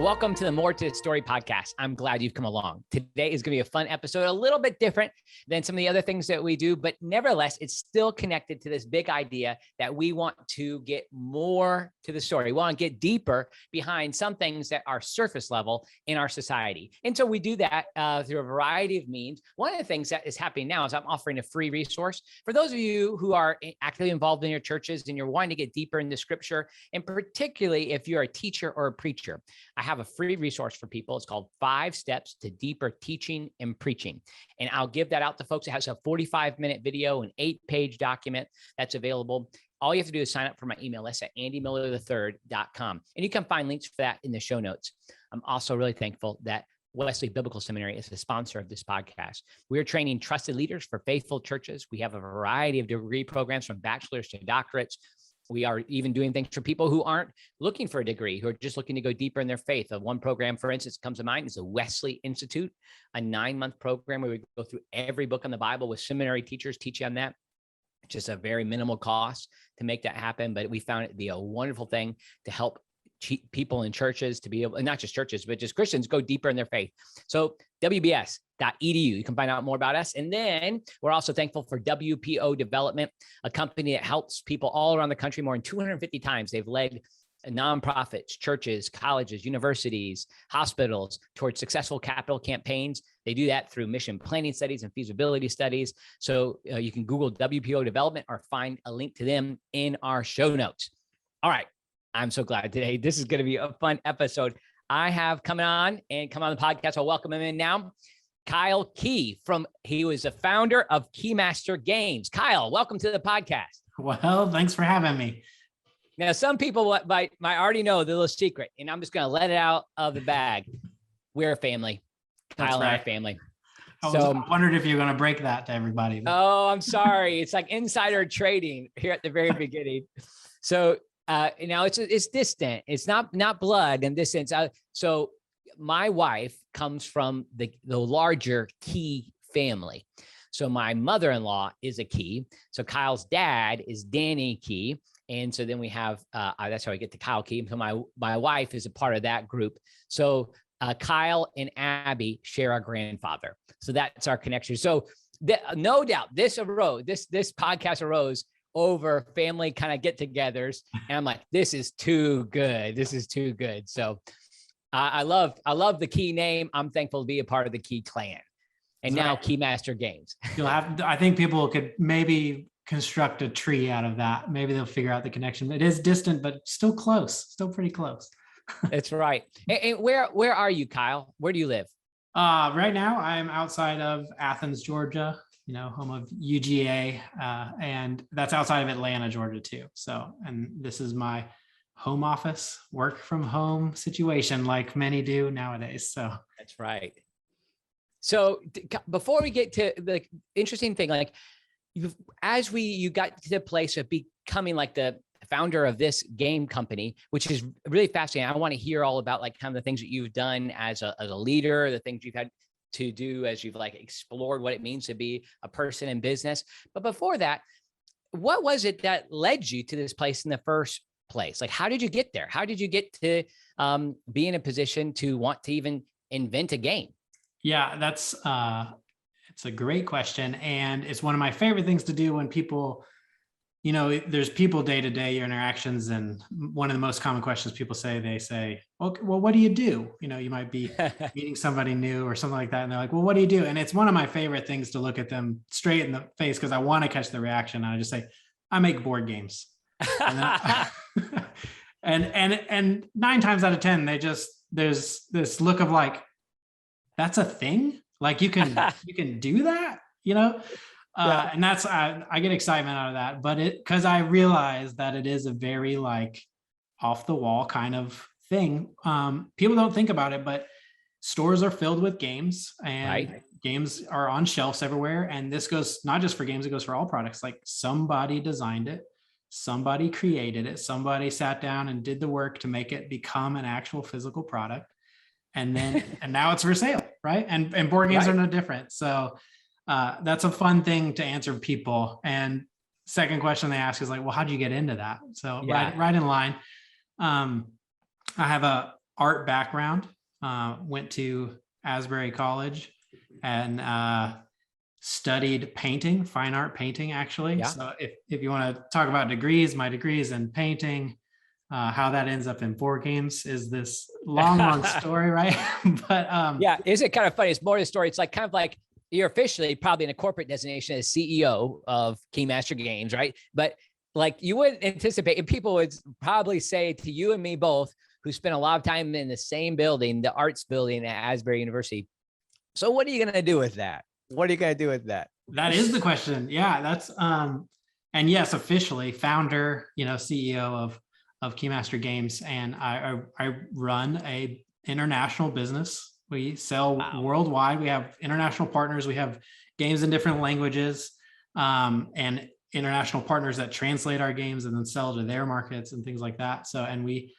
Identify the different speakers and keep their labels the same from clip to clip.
Speaker 1: Welcome to the More to the Story podcast. I'm glad you've come along. Today is going to be a fun episode, a little bit different than some of the other things that we do, but nevertheless, it's still connected to this big idea that we want to get more to the story. We want to get deeper behind some things that are surface level in our society. And so we do that through a variety of means. One of the things that is happening now is I'm offering a free resource for those of you who are actively involved in your churches and you're wanting to get deeper into scripture, and particularly if you're a teacher or a preacher. I have a free resource for people. It's called 5 Steps to Deeper Teaching and Preaching. And I'll give that out to folks. It has a 45-minute video, an 8-page document that's available. All you have to do is sign up for my email list at andymillerthird.com. And you can find links for that in the show notes. I'm also really thankful that Wesley Biblical Seminary is the sponsor of this podcast. We're training trusted leaders for faithful churches. We have a variety of degree programs from bachelor's to doctorates. We are even doing things for people who aren't looking for a degree, who are just looking to go deeper in their faith. One program, for instance, comes to mind is the Wesley Institute, a 9-month program where we go through every book in the Bible with seminary teachers teaching on that. It's just a very minimal cost to make that happen. But we found it to be a wonderful thing to help people in churches to be able, and not just churches, but just Christians go deeper in their faith. So WBS.edu, you can find out more about us. And then we're also thankful for WPO Development, a company that helps people all around the country. More than 250 times they've led nonprofits, churches, colleges, universities, hospitals towards successful capital campaigns. They do that through mission planning studies and feasibility studies. So you can Google WPO Development or find a link to them in our show notes. All right. I'm so glad today. This is going to be a fun episode. I have come on the podcast. I'll welcome him in now. Kyle Key he was the founder of Keymaster Games. Kyle, welcome to the podcast.
Speaker 2: Well, thanks for having me.
Speaker 1: Now, some people might already know the little secret, and I'm just going to let it out of the bag. We're a family. Kyle and I are a family.
Speaker 2: I wondered if you're going to break that to everybody.
Speaker 1: Oh, I'm sorry. It's like insider trading here at the very beginning. So, now it's distant. It's not blood in this sense. So my wife comes from the larger Key family. So my mother-in-law is a Key. So Kyle's dad is Danny Key. And so then we have, that's how I get to Kyle Key. So my wife is a part of that group. So Kyle and Abby share our grandfather. So that's our connection. So no doubt this podcast arose over family kind of get-togethers, and I'm like, this is too good. This is too good. So I love the Key name. I'm thankful to be a part of the Key clan, and now Keymaster Games.
Speaker 2: I think people could maybe construct a tree out of that. Maybe they'll figure out the connection. It is distant, but still close. Still pretty close.
Speaker 1: That's right. And where are you, Kyle? Where do you live?
Speaker 2: Right now, I'm outside of Athens, Georgia. Home of UGA, and that's outside of Atlanta, Georgia too. So, and this is my home office, work from home situation like many do nowadays. So
Speaker 1: that's right. So before we get to the interesting thing, like you got to the place of becoming like the founder of this game company, which is really fascinating. I want to hear all about like kind of the things that you've done as a leader, the things you've had to do as you've like explored what it means to be a person in business. But before that, what was it that led you to this place in the first place? Like, how did you get there? How did you get to be in a position to want to even invent a game?
Speaker 2: Yeah, it's a great question. And it's one of my favorite things to do when people, there's people day to day, your interactions. And one of the most common questions people say, okay, well, what do you do? You might be meeting somebody new or something like that. And they're like, well, what do you do? And it's one of my favorite things to look at them straight in the face because I want to catch the reaction. And I just say, I make board games. And 9 times out of 10, there's this look of like, that's a thing? Like you can do that, Yeah. And that's, I get excitement out of that, but because I realize that it is a very like off the wall kind of thing. People don't think about it, but stores are filled with games and games are on shelves everywhere. And this goes not just for games, it goes for all products. Like somebody designed it, somebody created it, somebody sat down and did the work to make it become an actual physical product. And now it's for sale. Right. And board games are no different. So that's a fun thing to answer people. And second question they ask is like, well, how did you get into that? So right in line. I have a art background, went to Asbury College and studied painting, fine art painting, actually.
Speaker 1: Yeah.
Speaker 2: So if you want to talk about degrees, my degrees in painting, how that ends up in board games is this long story, right? But
Speaker 1: yeah, is it kind of funny? It's more of the story. It's like kind of like you're officially probably in a corporate designation as CEO of Keymaster Games, right? But like you wouldn't anticipate, and people would probably say to you and me both, who spent a lot of time in the same building, the arts building at Asbury University. So what are you going to do with that? What are you going to do with that?
Speaker 2: That is the question. Yeah, that's and yes, officially founder, CEO of Keymaster Games, and I run a international business. We sell worldwide. We have international partners. We have games in different languages, and international partners that translate our games and then sell to their markets and things like that. So, and we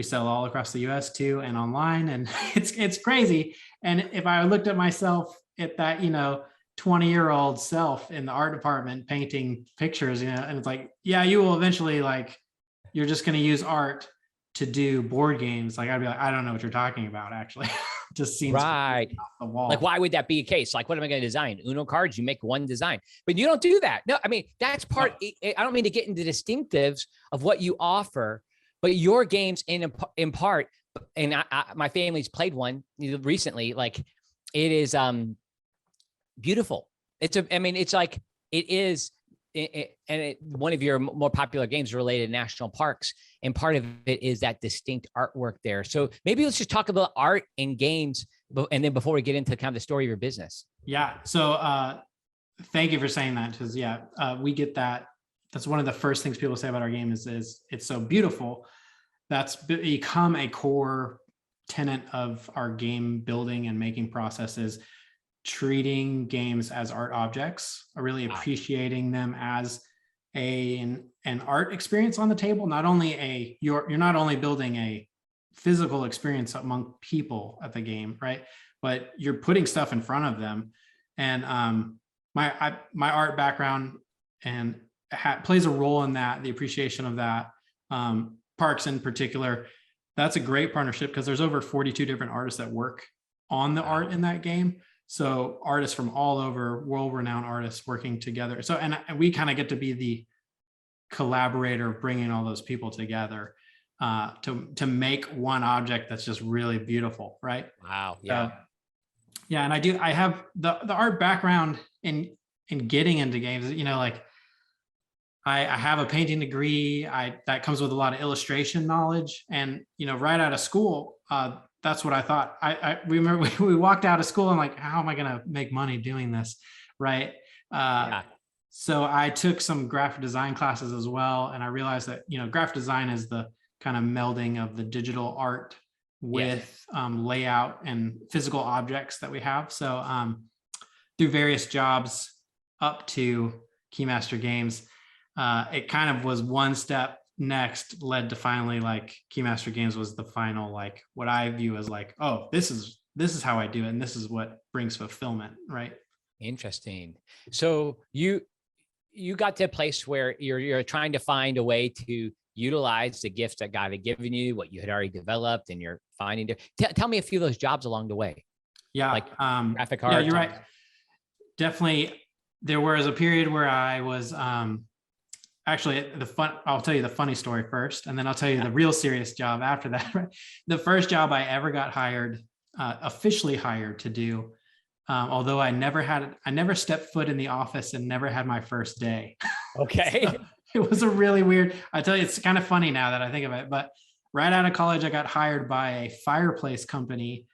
Speaker 2: sell all across the US too, and online, and it's crazy. And if I looked at myself at that, 20-year-old self in the art department painting pictures, and it's like, yeah, you will eventually, like, you're just going to use art to do board games. Like, I'd be like, I don't know what you're talking about, actually. Just seems
Speaker 1: right
Speaker 2: off the wall.
Speaker 1: Like, why would that be a case? Like, what am I going to design? Uno cards, you make one design, but you don't do that. No, I mean, that's part, I don't mean to get into distinctives of what you offer, but your games in part, and my family's played one recently, like it is beautiful. It's like, it is, one of your more popular games related to national parks, and part of it is that distinct artwork there. So maybe let's just talk about art and games, and then before we get into kind of the story of your business.
Speaker 2: Yeah. So thank you for saying that, because we get that. That's one of the first things people say about our game is it's so beautiful. That's become a core tenet of our game building and making processes, treating games as art objects, really appreciating them as an art experience on the table. Not only you're not only building a physical experience among people at the game, right? But you're putting stuff in front of them. And my art background and plays a role in that, the appreciation of that. Parks in particular, that's a great partnership because there's over 42 different artists that work on the art in that game. So artists from all over, world-renowned artists working together. So, and we kind of get to be the collaborator, bringing all those people together to make one object that's just really beautiful, right?
Speaker 1: Wow. Yeah.
Speaker 2: Yeah, and I have the art background in getting into games. Like I have a painting degree. That comes with a lot of illustration knowledge, and right out of school, that's what I thought. I remember we walked out of school and like, how am I going to make money doing this, right? So I took some graphic design classes as well, and I realized that graphic design is the kind of melding of the digital art with layout and physical objects that we have. So through various jobs up to Keymaster Games, it kind of was one step next led to finally, like, Keymaster Games was the final, like, what I view as like, oh, this is how I do it, and this is what brings fulfillment, right?
Speaker 1: Interesting. So you got to a place where you're trying to find a way to utilize the gifts that God had given you, what you had already developed, and you're finding. Tell me a few of those jobs along the way.
Speaker 2: Yeah,
Speaker 1: like graphic art.
Speaker 2: Yeah, you're right. Definitely, there was a period where I was actually I'll tell you the funny story first, and then I'll tell you the real serious job after that. Right? The first job I ever got officially hired to do, although I never stepped foot in the office and never had my first day.
Speaker 1: Okay.
Speaker 2: So it was a really weird, I tell you, it's kind of funny now that I think of it, but right out of college, I got hired by a fireplace company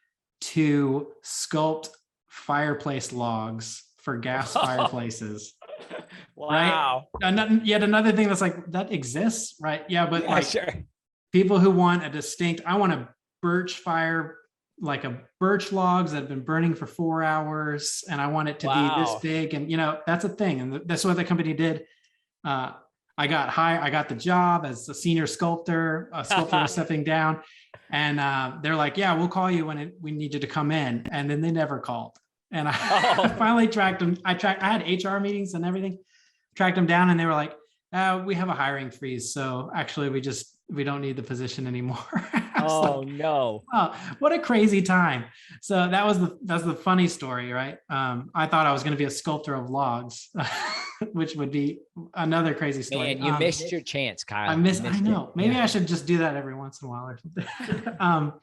Speaker 2: to sculpt fireplace logs for gas fireplaces.
Speaker 1: Wow.
Speaker 2: Right? Yet another thing that's like, that exists, right? Yeah, but
Speaker 1: sure.
Speaker 2: People who want I want a birch fire, like a birch logs that have been burning for 4 hours, and I want it to be this big, and that's a thing, and that's what the company did. I got the job as a senior sculptor. A sculptor was stepping down, and they're like, "Yeah, we'll call you when we need you to come in." And then they never called. And I finally tracked them. I had HR meetings and everything. Tracked them down, and they were like, "We have a hiring freeze, so actually we don't need the position anymore."
Speaker 1: Oh no.
Speaker 2: Oh, what a crazy time. So that's the funny story, right? I thought I was going to be a sculptor of logs, which would be another crazy story.
Speaker 1: Man, you missed your chance, Kyle.
Speaker 2: I know. Maybe I should just do that every once in a while or something.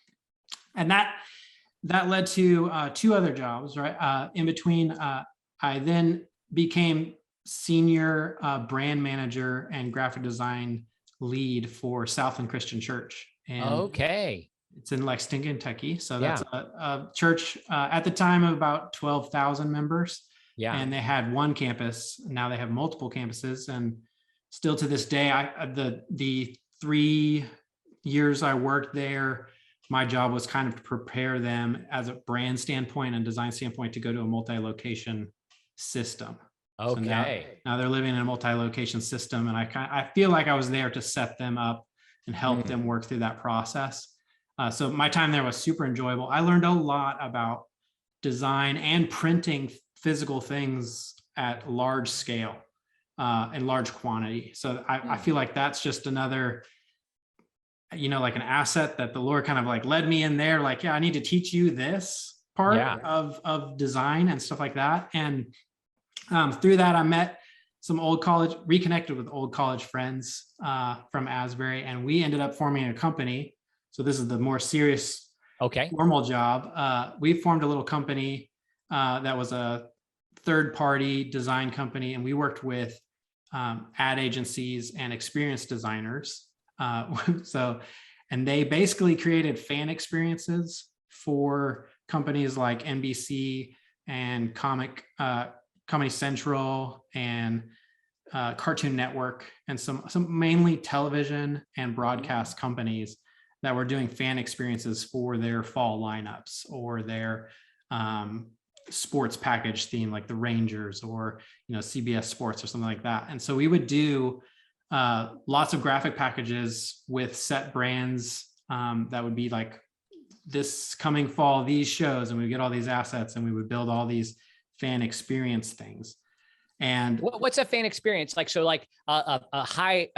Speaker 2: And that led to two other jobs, right? In between, I then became senior brand manager and graphic design lead for Southland Christian Church. And
Speaker 1: okay.
Speaker 2: it's in Lexington, Kentucky. So that's a church at the time of about 12,000 members.
Speaker 1: Yeah.
Speaker 2: And they had one campus. Now they have multiple campuses. And still to this day, the 3 years I worked there, my job was kind of to prepare them as a brand standpoint and design standpoint to go to a multi-location system.
Speaker 1: Okay.
Speaker 2: So now they're living in a multi-location system. And I feel like I was there to set them up and help them work through that process. So my time there was super enjoyable. I learned a lot about design and printing physical things at large scale and large quantity. So I feel like that's just another, like an asset that the Lord kind of like led me in there. Like, I need to teach you this part of design and stuff like that. And through that, I met some reconnected with old college friends from Asbury, and we ended up forming a company. So this is the more serious, formal job. We formed a little company that was a third-party design company, and we worked with ad agencies and experienced designers. And they basically created fan experiences for companies like NBC and Comedy Central and Cartoon Network, and some mainly television and broadcast companies that were doing fan experiences for their fall lineups or their sports package theme, like the Rangers or CBS Sports or something like that. And so we would do lots of graphic packages with set brands that would be like, this coming fall, these shows, and we get all these assets, and we would build all these fan experience things. And
Speaker 1: what's a fan experience like? So like a high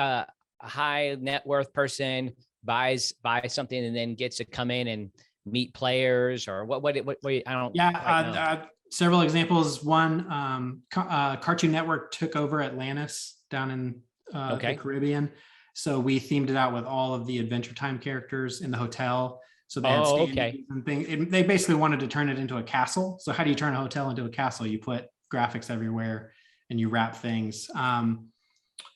Speaker 1: net worth person buys something and then gets to come in and meet players, or what I don't.
Speaker 2: Yeah. Several examples. One, Cartoon Network took over Atlantis down in the Caribbean. So we themed it out with all of the Adventure Time characters in the hotel. So they had standees and things. They basically wanted to turn it into a castle. So how do you turn a hotel into a castle? You put graphics everywhere and you wrap things.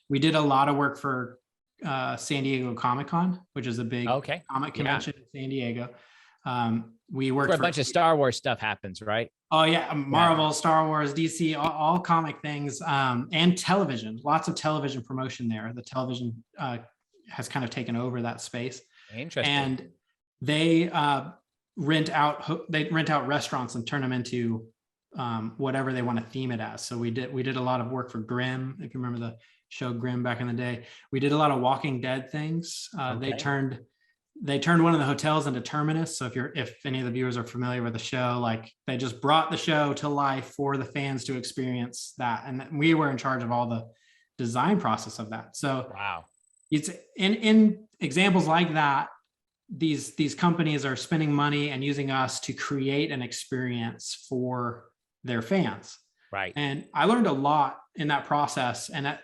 Speaker 2: We did a lot of work for San Diego Comic-Con, which is a big comic convention in San Diego. We worked
Speaker 1: where a bunch of Star Wars stuff happens, right?
Speaker 2: Oh yeah, Marvel, Star Wars, DC, all comic things, and television. Lots of television promotion there. The television has kind of taken over that space.
Speaker 1: Interesting.
Speaker 2: And they rent out restaurants and turn them into whatever they want to theme it as. So we did a lot of work for Grimm. If you remember the show Grimm back in the day, we did a lot of Walking Dead things. They turned one of the hotels into Terminus. So if any of the viewers are familiar with the show, like they just brought the show to life for the fans to experience that. And we were in charge of all the design process of that. So
Speaker 1: wow,
Speaker 2: it's in examples like that. These companies are spending money and using us to create an experience for their fans.
Speaker 1: Right.
Speaker 2: And I learned a lot in that process and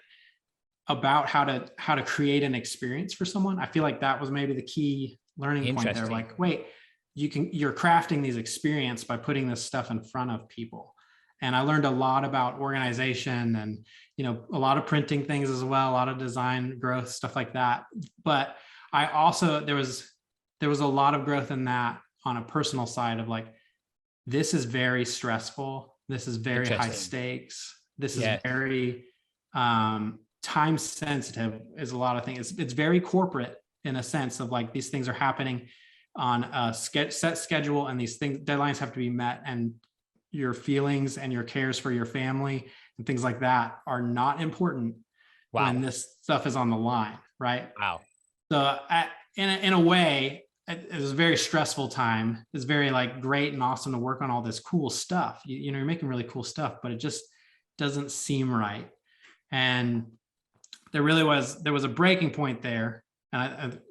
Speaker 2: about how to create an experience for someone. I feel like that was maybe the key learning point there. Like, wait, you're crafting these experience by putting this stuff in front of people. And I learned a lot about organization and, a lot of printing things as well, a lot of design growth, stuff like that. But I also, there was a lot of growth in that on a personal side of like, this is very stressful. This is very high stakes. This is very time sensitive, is a lot of things. It's very corporate in a sense of like, these things are happening on a set schedule, and these deadlines have to be met, and your feelings and your cares for your family and things like that are not important when this stuff is on the line. Right.
Speaker 1: Wow.
Speaker 2: So in a way, it was a very stressful time. It's very like great and awesome to work on all this cool stuff. You're making really cool stuff, but it just doesn't seem right. And there was a breaking point there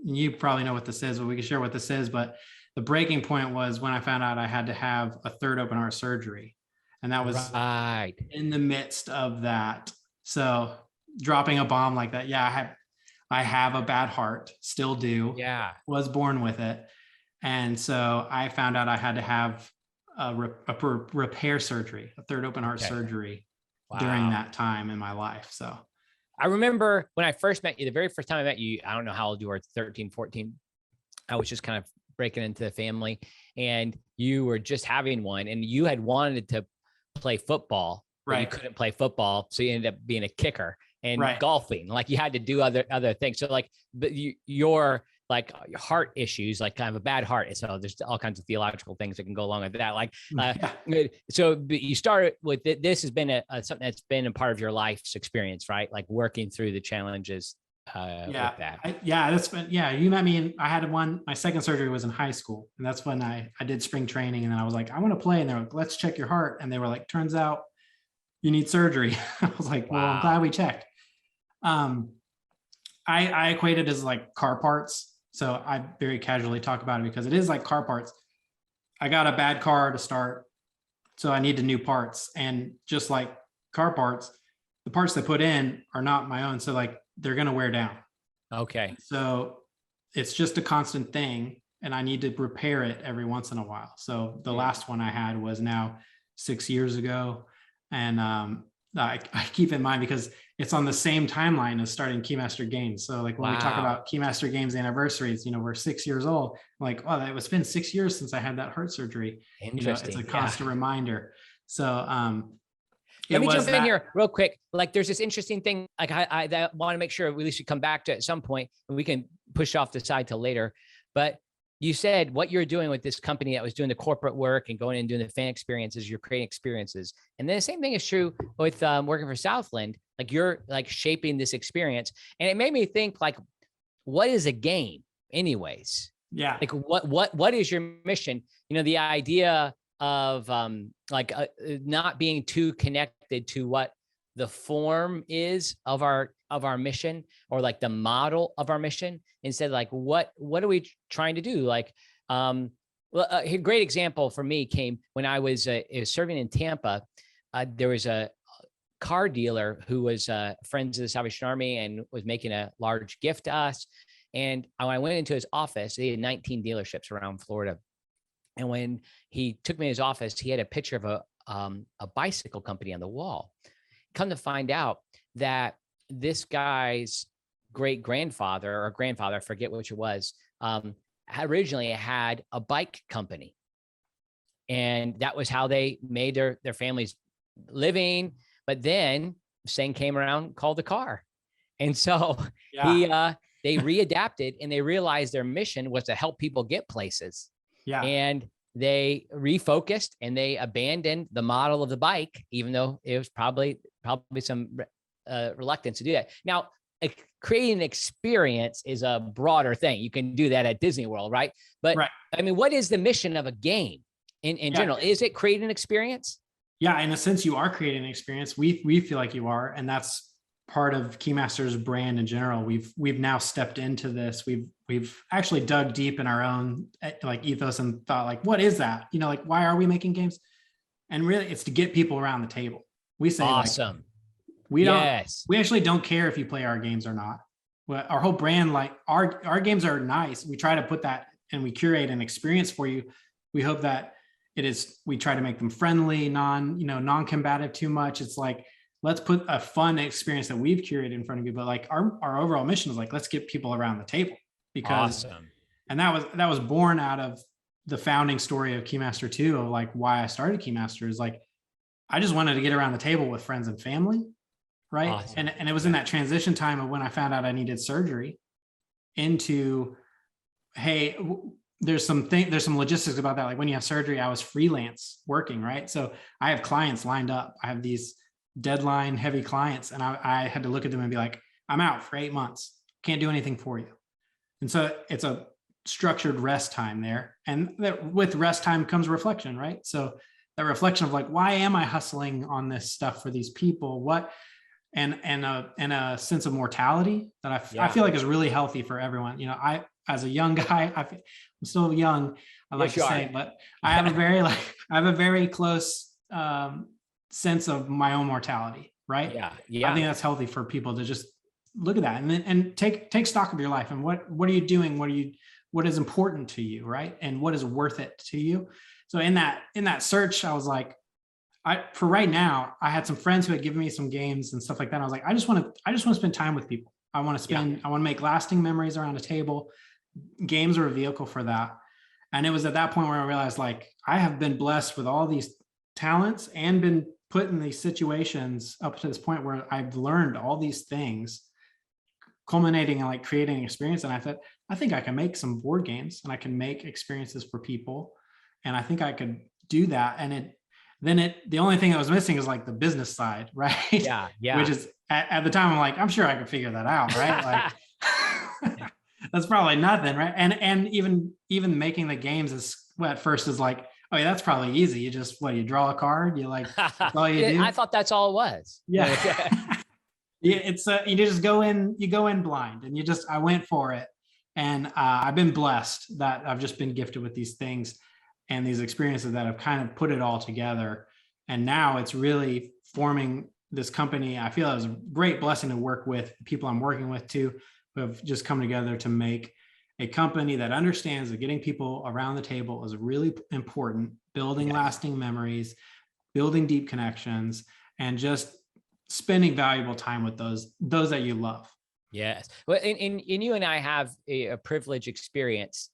Speaker 2: you probably know what this is, but we can share what this is. But the breaking point was when I found out I had to have a third open heart surgery. And that was
Speaker 1: right
Speaker 2: in the midst of that. So dropping a bomb like that. Yeah, I have a bad heart, still do.
Speaker 1: Yeah.
Speaker 2: Was born with it. And so I found out I had to have a repair surgery, a third open heart surgery during that time in my life. So
Speaker 1: I remember when I first met you, the very first time I met you, I don't know how old you were, 13, 14. I was just kind of breaking into the family, and you were just having one, and you had wanted to play football, but you couldn't play football. So you ended up being a kicker and golfing. Like you had to do other things. So like, but your like heart issues, like kind of a bad heart. So there's all kinds of theological things that can go along with that. Like, so you started with this has been something that's been a part of your life's experience, right? Like working through the challenges with that.
Speaker 2: That's been, you met me, and I had my second surgery was in high school. And that's when I did spring training. And then I was like, I want to play. And they were like, let's check your heart. And they were like, turns out you need surgery. I was like, well, I'm glad we checked. I equate it as like car parts. So I very casually talk about it because it is like car parts. I got a bad car to start, so I needed new parts. And just like car parts, the parts they put in are not my own. So like they're going to wear down.
Speaker 1: Okay.
Speaker 2: So it's just a constant thing, and I need to repair it every once in a while. So the last one I had was now 6 years ago. And I keep in mind because it's on the same timeline as starting Keymaster Games. So like when we talk about Keymaster Games anniversaries, we're 6 years old. I'm like, oh, it's been 6 years since I had that heart surgery.
Speaker 1: Interesting.
Speaker 2: It's a constant reminder. So
Speaker 1: let me jump in here real quick. Like there's this interesting thing. Like I want to make sure we should come back to at some point, and we can push off the side till later. But you said what you're doing with this company that was doing the corporate work and going and doing the fan experiences, you're creating experiences. And then the same thing is true with working for Southland. Like you're like shaping this experience. And it made me think like, what is a game anyways?
Speaker 2: Yeah.
Speaker 1: Like what is your mission? The idea of not being too connected to what the form is of our mission, or like the model of our mission. Instead, like what are we trying to do? Like, a great example for me came when I was serving in Tampa. There was a car dealer who was friends of the Salvation Army and was making a large gift to us. And when I went into his office, he had 19 dealerships around Florida. And when he took me to his office, he had a picture of a bicycle company on the wall. Come to find out that this guy's great grandfather or grandfather, I forget which it was, originally had a bike company. And that was how they made their family's living. But then Sing came around, called the car. And so they readapted, and they realized their mission was to help people get places.
Speaker 2: Yeah.
Speaker 1: And they refocused, and they abandoned the model of the bike, even though it was probably some reluctance to do that. Now, creating an experience is a broader thing. You can do that at Disney World, right? But I mean, what is the mission of a game in general? Is it create an experience?
Speaker 2: Yeah, in a sense, you are creating an experience. We feel like you are, and that's part of Keymaster's brand in general. We've now stepped into this. We've actually dug deep in our own like ethos and thought like, what is that? Like why are we making games? And really, it's to get people around the table. We say
Speaker 1: awesome.
Speaker 2: Like, we actually don't care if you play our games or not. Our whole brand, like our games are nice. We try to put that, and we curate an experience for you. We hope that we try to make them friendly, non-combative too much. It's like, let's put a fun experience that we've curated in front of you. But like our overall mission is like, let's get people around the table, because, and that was born out of the founding story of Keymaster 2, of like why I started Keymaster is like, I just wanted to get around the table with friends and family. Right. Awesome. And it was in that transition time of when I found out I needed surgery into, hey, there's some logistics about that. Like when you have surgery, I was freelance working. Right. So I have clients lined up. I have these deadline heavy clients, and I had to look at them and be like, I'm out for 8 months. Can't do anything for you. And so it's a structured rest time there. And with rest time comes reflection. Right. So that reflection of like, why am I hustling on this stuff for these people? and a sense of mortality that I feel like is really healthy for everyone. You know, I, as a young guy, I'm still young, I like to say, but I have a very close sense of my own mortality, right?
Speaker 1: Yeah.
Speaker 2: I think that's healthy for people to just look at that and take stock of your life and what are you doing? What is important to you, right? And what is worth it to you? So in that search, I was like, for right now, I had some friends who had given me some games and stuff like that. I was like, I just want to spend time with people. I want to make lasting memories around a table. Games are a vehicle for that. And it was at that point where I realized, like, I have been blessed with all these talents and been put in these situations up to this point where I've learned all these things, culminating in like creating an experience. And I thought, I think I can make some board games and I can make experiences for people. And I think I could do that. And the only thing that was missing is like the business side, right?
Speaker 1: Yeah.
Speaker 2: Which is at the time, I'm like, I'm sure I could figure that out, right? Like that's probably nothing, right? And even making the games is at first is like, oh yeah, that's probably easy. You just you draw a card, you like that's all you do.
Speaker 1: I thought that's all it was.
Speaker 2: Yeah. Yeah, it's you just go in blind, and I went for it, and I've been blessed that I've just been gifted with these things and these experiences that have kind of put it all together, and now it's really forming this company. I feel it was a great blessing to work with the people I'm working with too, who have just come together to make a company that understands that getting people around the table is really important, building lasting memories, building deep connections, and just spending valuable time with those that you love.
Speaker 1: Yes. Well, and you and I have a privileged experience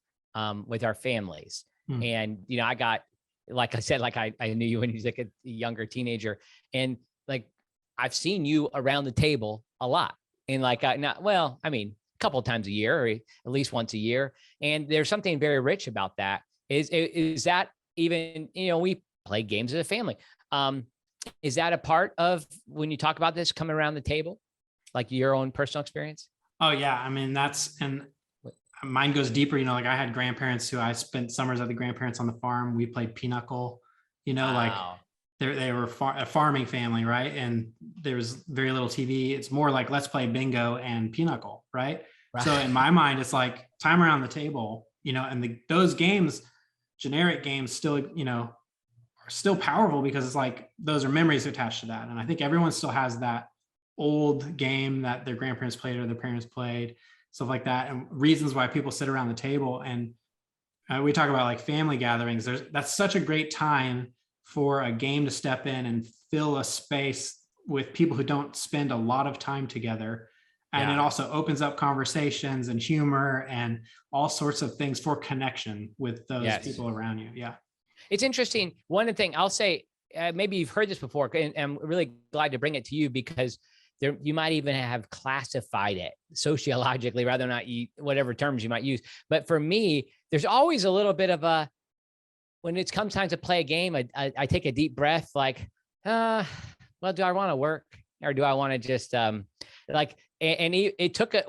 Speaker 1: with our families. And, you know, I got, like I said, like I knew you when you was like a younger teenager, and like, I've seen you around the table a lot, and like, a couple of times a year, or at least once a year. And there's something very rich about that. Is that even, you know, we play games as a family. Is that a part of when you talk about this coming around the table, like your own personal experience?
Speaker 2: Oh yeah. I mean, and mine goes deeper, you know, like I had grandparents who I spent summers at the grandparents on the farm. We played pinochle, you know, like they were a farming family, right? And there was very little TV. It's more like, let's play bingo and pinochle, right? So in my mind, it's like time around the table, you know, and those games, generic games still, you know, are still powerful because it's like, those are memories attached to that. And I think everyone still has that old game that their grandparents played or their parents played, stuff like that. And reasons why people sit around the table. And we talk about like family gatherings. That's such a great time for a game to step in and fill a space with people who don't spend a lot of time together. And it also opens up conversations and humor and all sorts of things for connection with those people around you. Yeah.
Speaker 1: It's interesting. One thing I'll say, maybe you've heard this before, and I'm really glad to bring it to you because you might even have classified it sociologically rather than whatever terms you might use. But for me, there's always a little bit of when it comes time to play a game, I take a deep breath, like, well, do I want to work or do I want to just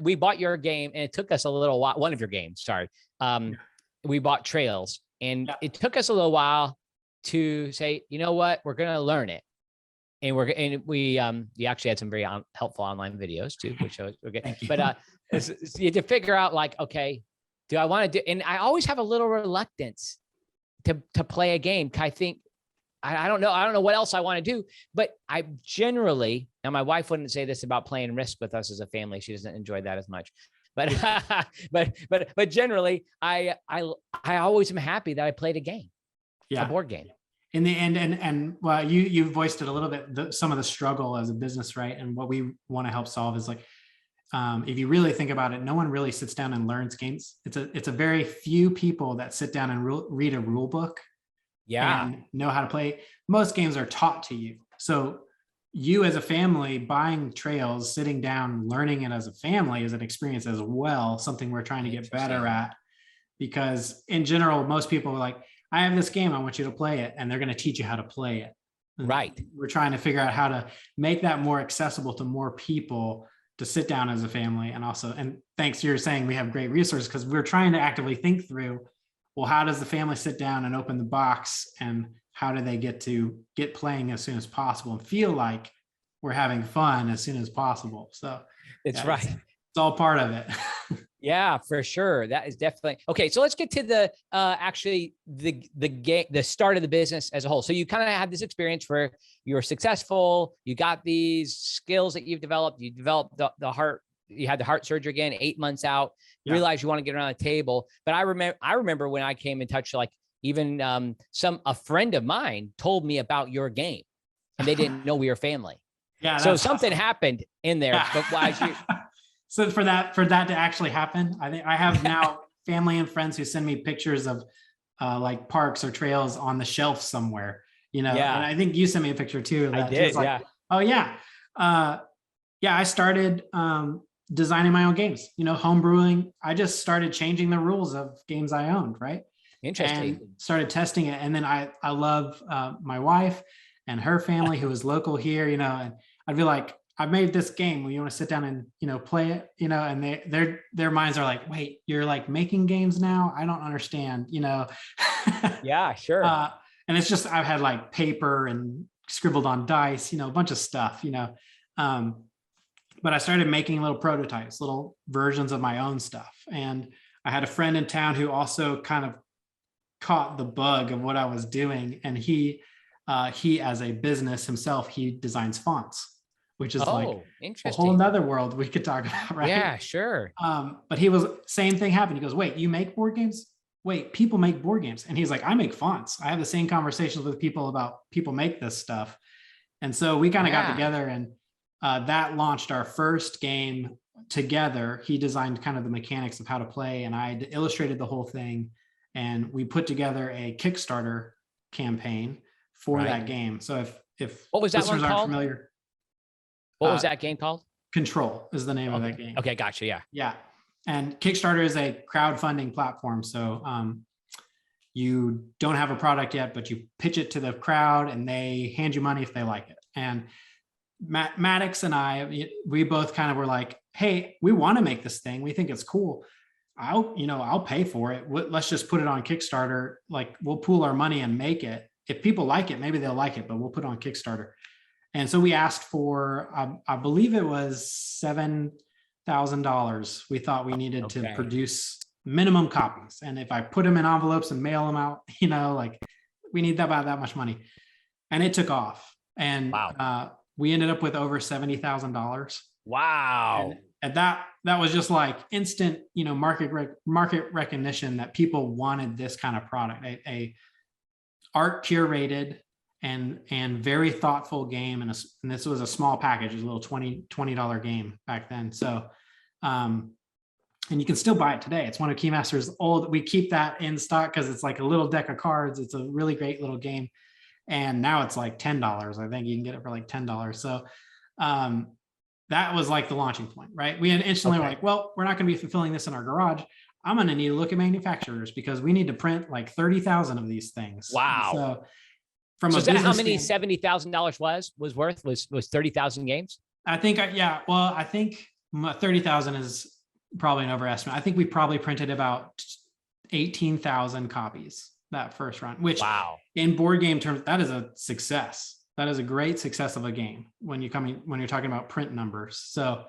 Speaker 1: we bought your game and it took us a little while. One of your games, sorry. We bought Trails, and it took us a little while to say, you know what, we're going to learn it. And we actually had some very helpful online videos too, which was okay. But you had to figure out like, okay, do I want to do? And I always have a little reluctance to play a game. I think I don't know what else I want to do, but I generally, now my wife wouldn't say this about playing Risk with us as a family. She doesn't enjoy that as much, but but generally, I always am happy that I played a game, a board game.
Speaker 2: In the end, and well, you voiced it a little bit, some of the struggle as a business, right? And what we want to help solve is like, if you really think about it, no one really sits down and learns games. It's a very few people that sit down and read a rule book, and know how to play. Most games are taught to you. So you as a family buying Trails, sitting down, learning it as a family is an experience as well, something we're trying to get better at. Because in general, most people are like, I have this game, I want you to play it. And they're going to teach you how to play it.
Speaker 1: Right.
Speaker 2: We're trying to figure out how to make that more accessible to more people to sit down as a family. And thanks to your saying we have great resources, because we're trying to actively think through, well, how does the family sit down and open the box, and how do they get playing as soon as possible and feel like we're having fun as soon as possible. So
Speaker 1: it's right.
Speaker 2: It's all part of it.
Speaker 1: Yeah, for sure. That is definitely okay. So let's get to the actually the start of the business as a whole. So you kind of had this experience where you're successful, you got these skills that you've developed, you developed the heart, you had the heart surgery again, 8 months out, realized you want to get around the table. But I remember when I came in touch, like even a friend of mine told me about your game and they didn't know we were family. Yeah. So something happened in there. Yeah. But why you
Speaker 2: So for that to actually happen, I think I have now family and friends who send me pictures of like parks or trails on the shelf somewhere, and I think you sent me a picture too.
Speaker 1: I did, like,
Speaker 2: oh yeah. I started designing my own games, home brewing. I just started changing the rules of games I owned, right?
Speaker 1: Interesting.
Speaker 2: And started testing it. And then I love my wife and her family who is local here, and I'd be like, I made this game. You want to sit down and, play it, and their minds are like, wait, you're like making games now? I don't understand,
Speaker 1: Yeah, sure.
Speaker 2: And it's just, I've had like paper and scribbled on dice, a bunch of stuff, but I started making little prototypes, little versions of my own stuff. And I had a friend in town who also kind of caught the bug of what I was doing. And he as a business himself, he designs fonts, which is like a whole nother world we could talk about, right?
Speaker 1: Yeah, sure.
Speaker 2: But same thing happened. He goes, wait, you make board games? Wait, people make board games. And he's like, I make fonts. I have the same conversations with people about people make this stuff. And so we kind of got together and that launched our first game together. He designed kind of the mechanics of how to play and I illustrated the whole thing. And we put together a Kickstarter campaign for that game. So if
Speaker 1: what was that one called?
Speaker 2: Familiar,
Speaker 1: what was that game called?
Speaker 2: Control is the name of that game.
Speaker 1: Okay, gotcha. Yeah.
Speaker 2: Yeah. And Kickstarter is a crowdfunding platform. So you don't have a product yet, but you pitch it to the crowd and they hand you money if they like it. And Maddox and I, we both kind of were like, hey, we want to make this thing. We think it's cool. I'll pay for it. Let's just put it on Kickstarter. Like we'll pool our money and make it. If people like it, maybe they'll like it, but we'll put it on Kickstarter. And so we asked for, I believe it was $7,000. We thought we needed to produce minimum copies. And if I put them in envelopes and mail them out, like we need about that much money. And it took off. And we ended up with over $70,000.
Speaker 1: Wow.
Speaker 2: And that was just like instant, market recognition that people wanted this kind of product, a art curated and very thoughtful game. And this was a small package, it was a little $20 game back then. So, and you can still buy it today. It's one of Keymaster's old, we keep that in stock because it's like a little deck of cards. It's a really great little game. And now it's like $10. I think you can get it for like $10. So that was like the launching point, right? We had instantly were like, well, we're not going to be fulfilling this in our garage. I'm going to need to look at manufacturers because we need to print like 30,000 of these things.
Speaker 1: Wow.
Speaker 2: So
Speaker 1: is that how many $70,000 was worth? Was 30,000 games?
Speaker 2: I think, I think 30,000 is probably an overestimate. I think we probably printed about 18,000 copies that first run, which in board game terms, that is a success. That is a great success of a game when you're talking about print numbers. So,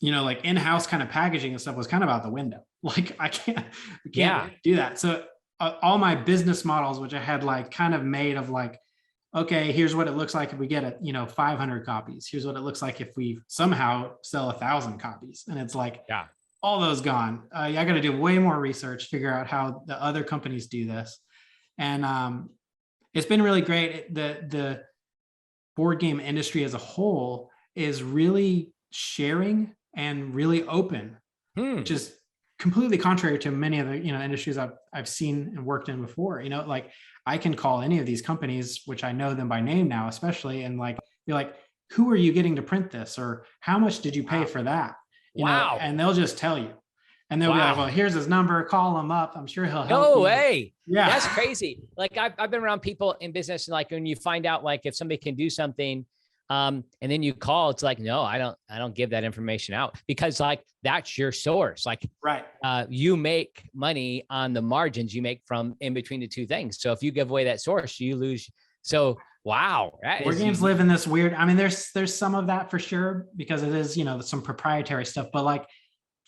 Speaker 2: like in-house kind of packaging and stuff was kind of out the window. Like we can't do that. So all my business models, which I had like kind of made of like, okay, here's what it looks like if we get 500 copies. Here's what it looks like if we somehow sell 1,000 copies. And it's like, all those gone. I got to do way more research, figure out how the other companies do this. And it's been really great. The board game industry as a whole is really sharing and really open, which is completely contrary to many of the industries I've seen and worked in before. Like I can call any of these companies, which I know them by name now, especially, and like be like, who are you getting to print this, or how much did you pay for that? You know, and they'll just tell you. And they'll be like, well, here's his number, call him up. I'm sure he'll help you.
Speaker 1: No way. Yeah. That's crazy. Like I've been around people in business, and like when you find out like if somebody can do something, and then you call, it's like, no, I don't give that information out because like that's your source. Like, you make money on the margins you make from in between the two things. So if you give away that source, you lose. So Wow.
Speaker 2: Board games live in this weird, I mean, there's some of that for sure, because it is, some proprietary stuff, but like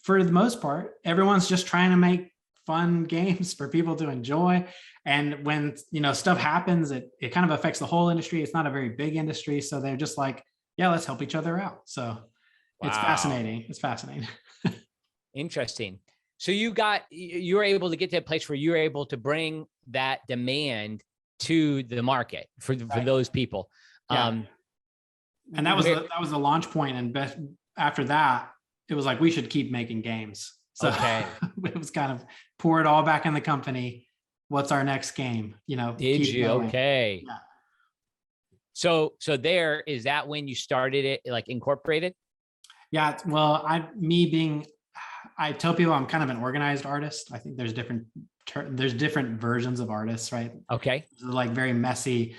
Speaker 2: for the most part, everyone's just trying to make fun games for people to enjoy. And when, stuff happens, it kind of affects the whole industry. It's not a very big industry. So they're just like, yeah, let's help each other out. So it's fascinating. It's fascinating.
Speaker 1: Interesting. So you were able to get to a place where you were able to bring that demand to the market for those people.
Speaker 2: Yeah. And that was the launch point. And after that, it was like, we should keep making games. So it was kind of pour it all back in the company. What's our next game?
Speaker 1: Did you? Going. Okay.
Speaker 2: Yeah.
Speaker 1: So is that when you started it, like incorporated?
Speaker 2: Yeah. Well, I tell people I'm kind of an organized artist. I think there's different versions of artists, right?
Speaker 1: Okay.
Speaker 2: Like very messy,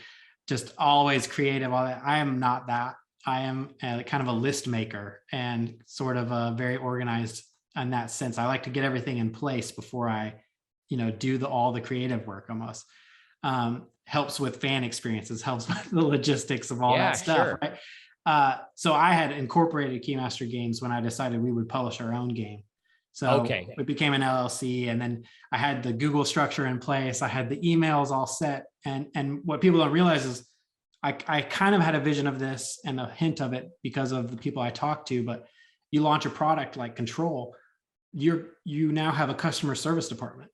Speaker 2: just always creative. All that. I am not that. I am kind of a list maker and sort of a very organized in that sense. I like to get everything in place before I, do all the creative work almost. Helps with fan experiences, helps with the logistics of all that stuff, sure. Right? So I had incorporated Keymaster Games when I decided we would publish our own game. So it became an LLC, and then I had the Google structure in place. I had the emails all set. And what people don't realize is I kind of had a vision of this and a hint of it because of the people I talked to, but you launch a product like Control, you now have a customer service department.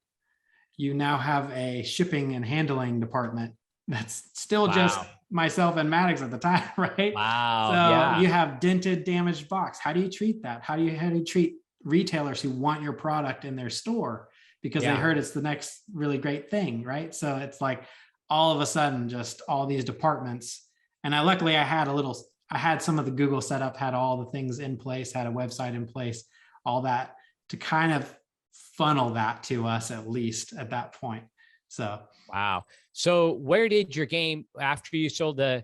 Speaker 2: You now have a shipping and handling department that's still just myself and Maddox at the time, right?
Speaker 1: Wow.
Speaker 2: So you have dented, damaged box. How do you treat that? How do you treat retailers who want your product in their store because they heard it's the next really great thing, right? So it's like all of a sudden, just all these departments. And luckily I had some of the Google setup, had all the things in place, had a website in place, all that to kind of funnel that to us, at least at that point. So,
Speaker 1: wow. So where did your game, after you sold the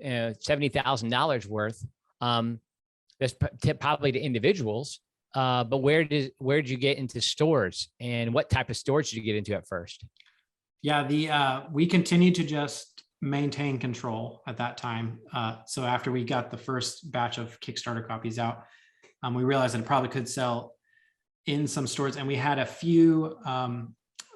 Speaker 1: $70,000 worth, that's probably to individuals, but where did you get into stores, and what type of stores did you get into at first?
Speaker 2: Yeah, we continued to just maintain Control at that time. So after we got the first batch of Kickstarter copies out, we realized that it probably could sell in some stores, and we had a few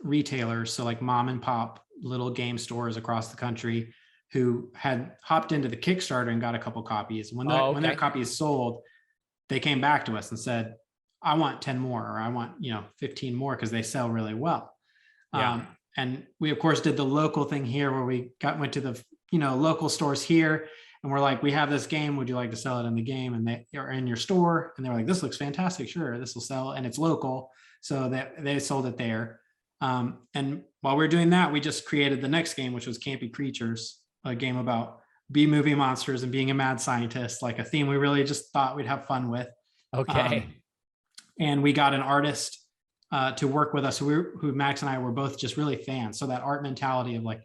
Speaker 2: retailers, so like mom and pop little game stores across the country, who had hopped into the Kickstarter and got a couple copies. When their copies sold, they came back to us and said, I want 10 more, or I want 15 more, because they sell really well. And we of course did the local thing here, where we went to the local stores here, and we're like, we have this game, would you like to sell it in the game, and they are in your store? And they're like, this looks fantastic, sure, this will sell, and it's local. So they sold it there. And while we were doing that, we just created the next game, which was Campy Creatures, a game about B-movie monsters and being a mad scientist, like a theme we really just thought we'd have fun with. And we got an artist to work with us, who Max and I were both just really fans. So that art mentality of like,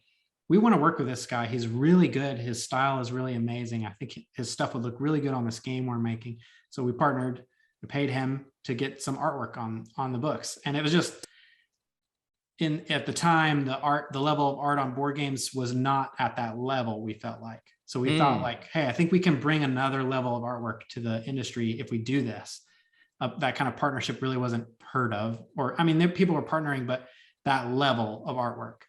Speaker 2: we want to work with this guy. He's really good. His style is really amazing. I think his stuff would look really good on this game we're making. So we partnered, we paid him to get some artwork on the books. And it was just, at the time, the level of art on board games was not at that level, we felt like. So we thought like, hey, I think we can bring another level of artwork to the industry if we do this. That kind of partnership really wasn't heard of, or I mean, people were partnering, but that level of artwork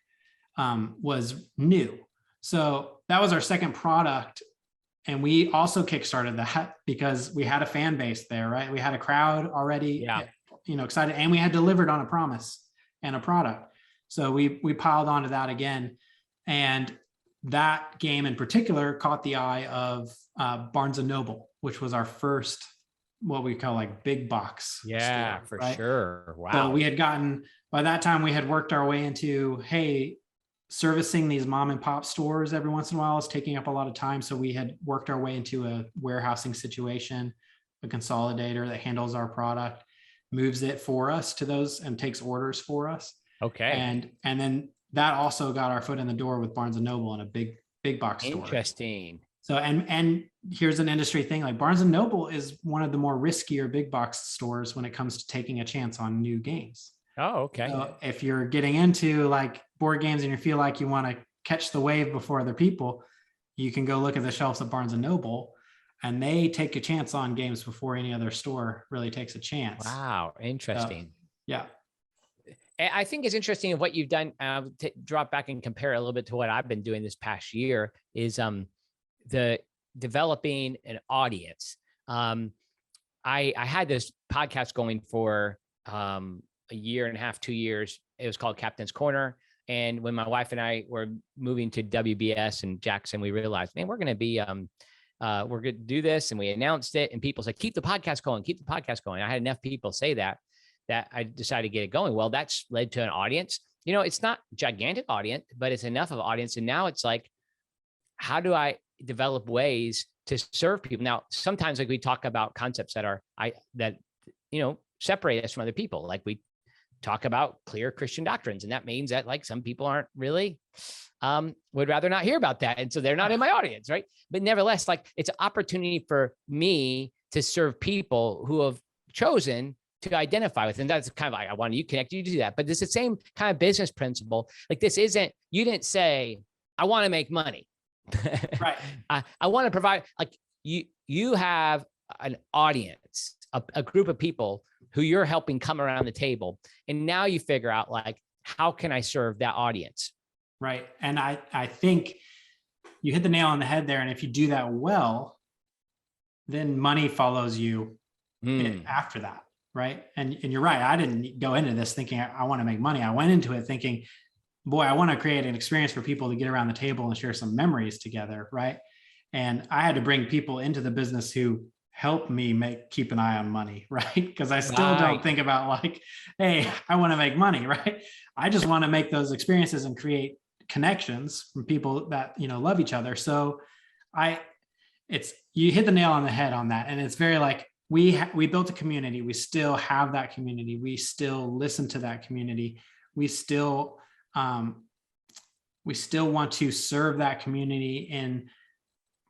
Speaker 2: was new. So that was our second product. And we also kickstarted that because we had a fan base there, right? We had a crowd already, excited, and we had delivered on a promise and a product. So we piled onto that again. And that game in particular caught the eye of Barnes & Noble, which was our first, what we call like big box.
Speaker 1: Yeah, store, for sure. Wow.
Speaker 2: So we had by that time we had worked our way into, hey, servicing these mom and pop stores every once in a while is taking up a lot of time. So we had worked our way into a warehousing situation, a consolidator that handles our product, moves it for us to those and takes orders for us.
Speaker 1: Okay.
Speaker 2: And then that also got our foot in the door with Barnes & Noble in a big box store.
Speaker 1: Interesting.
Speaker 2: So, and here's an industry thing, like Barnes & Noble is one of the more riskier big box stores when it comes to taking a chance on new games.
Speaker 1: Oh, okay.
Speaker 2: So if you're getting into like board games and you feel like you want to catch the wave before other people, you can go look at the shelves at Barnes and Noble, and they take a chance on games before any other store really takes a chance.
Speaker 1: Wow, interesting.
Speaker 2: Yeah.
Speaker 1: I think it's interesting of what you've done. To drop back and compare a little bit to what I've been doing this past year is the developing an audience. I had this podcast going for a year and a half, 2 years. It was called Captain's Corner. And when my wife and I were moving to WBS and Jackson, we realized, man, we're going to be, we're going to do this. And we announced it, and people said, keep the podcast going, keep the podcast going. I had enough people say that I decided to get it going. Well, that's led to an audience. You know, it's not gigantic audience, but it's enough of an audience. And now it's like, how do I develop ways to serve people? Now, sometimes like we talk about concepts that separate us from other people. Like we talk about clear Christian doctrines. And that means that like some people aren't really, would rather not hear about that. And so they're not in my audience, right? But nevertheless, like it's an opportunity for me to serve people who have chosen to identify with. And that's kind of like, I want you connect you to do that. But it's the same kind of business principle. Like this isn't, you didn't say, I want to make money.
Speaker 2: Right.
Speaker 1: I want to provide, like you have an audience, a group of people who you're helping come around the table. And now you figure out like, how can I serve that audience?
Speaker 2: Right. And I think you hit the nail on the head there. And if you do that well, then money follows you after that. Right. And you're right. I didn't go into this thinking I want to make money. I went into it thinking, boy, I want to create an experience for people to get around the table and share some memories together. Right. And I had to bring people into the business who help me keep an eye on money. Right. Because I still don't think about like, hey, I want to make money. Right. I just want to make those experiences and create connections from people that, love each other. So you hit the nail on the head on that. And it's very like, we built a community. We still have that community. We still listen to that community. We still want to serve that community in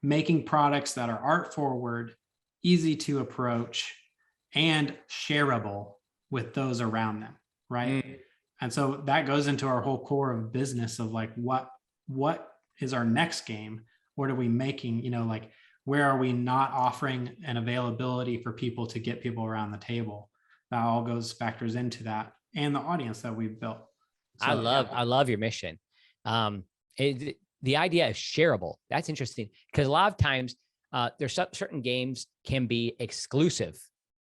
Speaker 2: making products that are art forward, easy to approach, and shareable with those around them. Right. And so that goes into our whole core of business of like, what is our next game? What are we making? Like, where are we not offering an availability for people to get people around the table? That all factors into that, and the audience that we've built. So,
Speaker 1: I love your mission. The idea of shareable, that's interesting, because a lot of times there's certain games can be exclusive,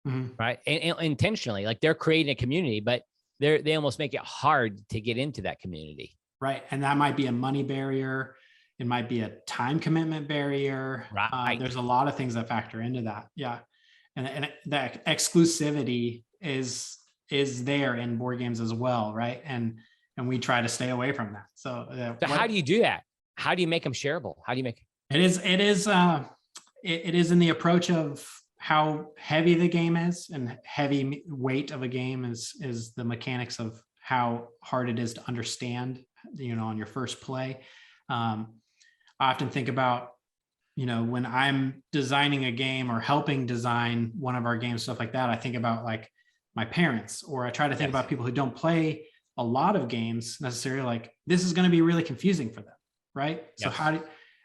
Speaker 1: right? And intentionally, like they're creating a community, but they almost make it hard to get into that community.
Speaker 2: Right. And that might be a money barrier. It might be a time commitment barrier.
Speaker 1: Right.
Speaker 2: There's a lot of things that factor into that. Yeah. And that exclusivity is there in board games as well. Right. And we try to stay away from that. So
Speaker 1: how do you do that? How do you make them shareable? How do you make
Speaker 2: it? It is in the approach of how heavy the game is, and heavy weight of a game is the mechanics of how hard it is to understand, on your first play. I often think about, when I'm designing a game or helping design one of our games, stuff like that, I think about like my parents, or I try to think about people who don't play a lot of games necessarily. Like, this is going to be really confusing for them. Right. So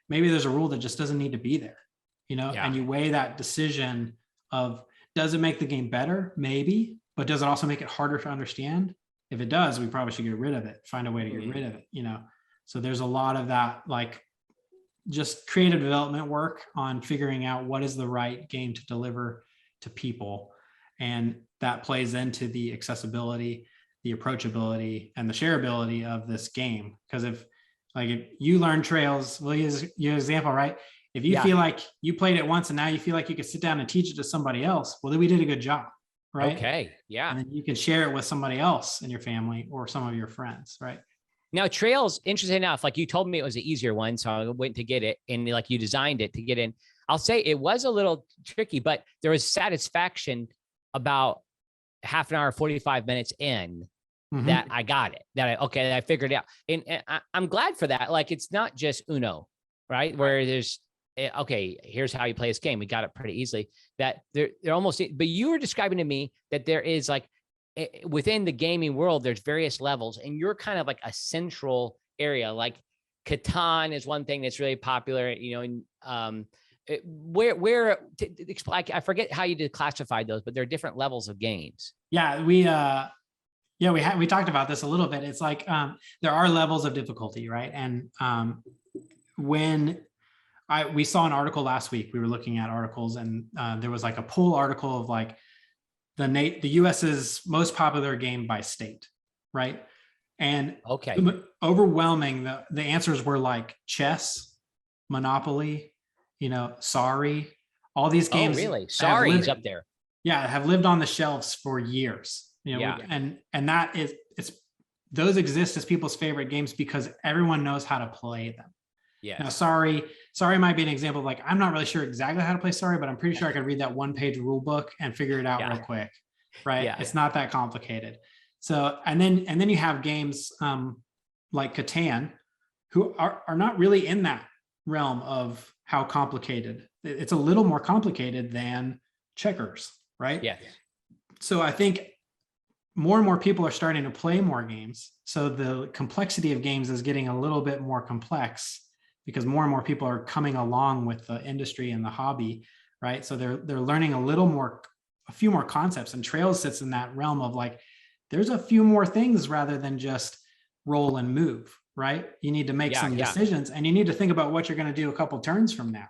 Speaker 2: maybe there's a rule that just doesn't need to be there, and you weigh that decision of, does it make the game better? Maybe, but does it also make it harder to understand? If it does, we probably should get rid of it, find a way to get rid of it, So there's a lot of that, like just creative development work on figuring out what is the right game to deliver to people. And that plays into the accessibility, the approachability, and the shareability of this game. Because if you learn Trails, we'll use your example, right? If you feel like you played it once and now you feel like you could sit down and teach it to somebody else, well, then we did a good job, right?
Speaker 1: Okay, yeah.
Speaker 2: And then you can share it with somebody else in your family or some of your friends, right?
Speaker 1: Now, Trails, interesting enough, like you told me it was an easier one, so I went to get it, and like you designed it to get in. I'll say it was a little tricky, but there was satisfaction about half an hour, 45 minutes in that I got it, that I figured it out. And I'm glad for that. Like, it's not just Uno, right? Where there's, okay, here's how you play this game. We got it pretty easily. That they're almost, but you were describing to me that there is like, within the gaming world, there's various levels, and you're kind of like a central area. Like Catan is one thing that's really popular, you know, and I forget how you classified those, but there are different levels of games.
Speaker 2: Yeah, we talked about this a little bit. It's like there are levels of difficulty, right? And when we saw an article last week, we were looking at articles, and there was like a poll article of like the US's most popular game by state, right? And
Speaker 1: okay,
Speaker 2: overwhelming, the answers were like chess, Monopoly, you know, Sorry, all these games.
Speaker 1: Oh, really? Sorry is up there.
Speaker 2: Yeah, have lived on the shelves for years. You know,
Speaker 1: yeah.
Speaker 2: And that is, it's, those exist as people's favorite games because everyone knows how to play them.
Speaker 1: Yeah.
Speaker 2: Now, Sorry might be an example of like, I'm not really sure exactly how to play Sorry, but I'm pretty sure I could read that 1-page rule book and figure it out real quick, right?
Speaker 1: Yeah.
Speaker 2: It's not that complicated. So, and then you have games like Catan, who are not really in that realm of how complicated. It's a little more complicated than checkers, right?
Speaker 1: Yeah.
Speaker 2: So I think more and more people are starting to play more games. So the complexity of games is getting a little bit more complex because more and more people are coming along with the industry and the hobby, right? So they're learning a few more concepts, and Trails sits in that realm of like, there's a few more things rather than just roll and move, right? You need to make some decisions, and you need to think about what you're going to do a couple turns from now.